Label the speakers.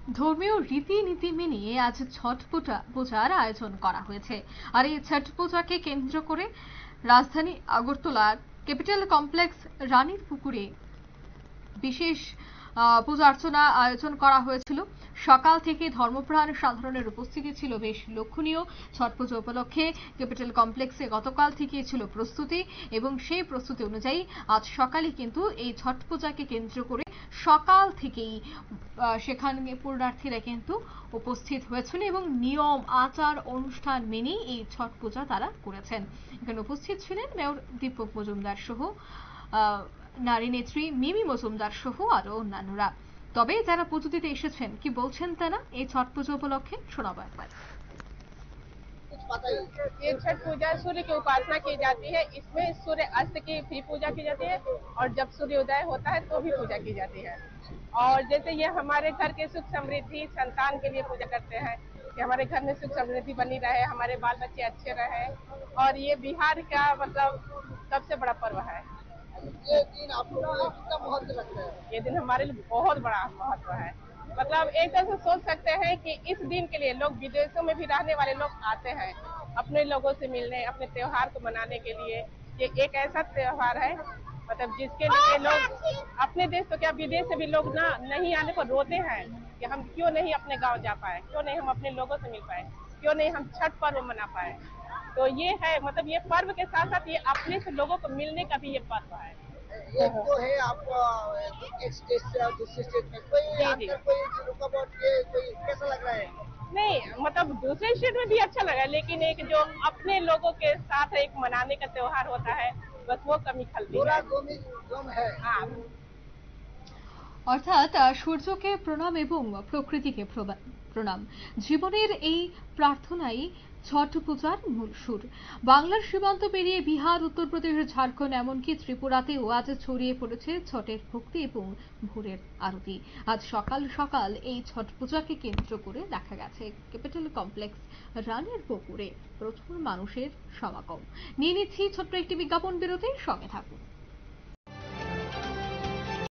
Speaker 1: ধর্মীয় রীতিনীতি মেনে আজ ছট পূজার আয়োজন করা হয়েছে। আর এই ছট পূজাকে কেন্দ্র করে রাজধানী আগরতলার ক্যাপিটাল কমপ্লেক্স রানীর পুকুরে বিশেষ পূজা অর্চনা আয়োজন করা হয়েছিল। সকাল থেকে ধর্মপ্রাণ সাধারণের উপস্থিতি ছিল বেশ লক্ষণীয়। ছট পুজো উপলক্ষে ক্যাপিটাল কমপ্লেক্সে গতকাল থেকে ছিল প্রস্তুতি, এবং সেই প্রস্তুতি অনুযায়ী আজ সকালে কিন্তু এই ছট পূজাকে কেন্দ্র করে সকাল থেকেই সেখানে পুণ্যার্থীরা কিন্তু উপস্থিত হয়েছিল এবং নিয়ম আচার অনুষ্ঠান মেনেই এই ছট পূজা তারা করেছেন। এখানে উপস্থিত ছিলেন মেয়র দীপক মজুমদার সহ নারী নেত্রী মিমি মজুমদার সহ আরো অন্যান্যরা। তবে যারা পুজো দিতে এসেছেন কি বলছেন তারা এই ছট পুজো উপলক্ষে শোনাবো একবার।
Speaker 2: ये छठ पूजा सूर्य की उपासना की जाती है। इसमें सूर्य अस्त की भी पूजा की जाती है और जब सूर्योदय होता है तो भी पूजा की जाती है। और जैसे ये हमारे घर के सुख समृद्धि संतान के लिए पूजा करते हैं कि हमारे घर में सुख समृद्धि बनी रहे, हमारे बाल बच्चे अच्छे रहे। और ये बिहार का मतलब सबसे बड़ा पर्व है।
Speaker 3: ये दिन आप लोगों को कितना महत्व लगता है?
Speaker 2: ये दिन हमारे लिए बहुत बड़ा महत्व है। मतलब एक तरह से सोच सकते हैं कि इस दिन के लिए लोग विदेशों में भी रहने वाले लोग आते हैं अपने लोगों से मिलने, अपने त्योहार को मनाने के लिए। ये एक ऐसा त्योहार है मतलब जिसके लिए लोग अपने देश तो क्या विदेश से भी लोग ना नहीं आने पर रोते हैं कि हम क्यों नहीं अपने गांव जा पाए, क्यों नहीं हम अपने लोगों से मिल पाए, क्यों नहीं हम छठ पर्व मना पाए। तो ये है मतलब ये पर्व के साथ साथ ये अपने से लोगों को मिलने का भी ये पर्व है।
Speaker 3: एक तो है आपको एक स्टेट से और दूसरे स्टेट में कोई अंतर, कोई रुकावट, ये कोई कैसा लग रहा है?
Speaker 2: नहीं मतलब दूसरे स्टेट में भी अच्छा लगा, लेकिन एक जो अपने लोगों के साथ एक मनाने का त्योहार होता है बस वो कमी खलती
Speaker 3: पूरा
Speaker 2: है।
Speaker 3: गम है।
Speaker 2: हाँ
Speaker 1: অর্থাৎ সূর্যকে প্রণাম এবং প্রকৃতিকে প্রণাম, জীবনের এই প্রার্থনাই ছট পূজার মূল সুর। বাংলার সীমান্ত পেরিয়ে বিহার, উত্তরপ্রদেশ, ঝাড়খণ্ড এমনকি ত্রিপুরাতেও আজ ছড়িয়ে পড়েছে ছটের ভক্তি এবং ভোরের আরতি। আজ সকাল সকাল এই ছট পূজাকে কেন্দ্র করে দেখা গেছে ক্যাপিটাল কমপ্লেক্স রানের পুকুরে প্রচুর মানুষের সমাগম। নিয়ে নিচ্ছি ছোট্ট একটি বিজ্ঞাপন বিরতির সঙ্গে থাকুন।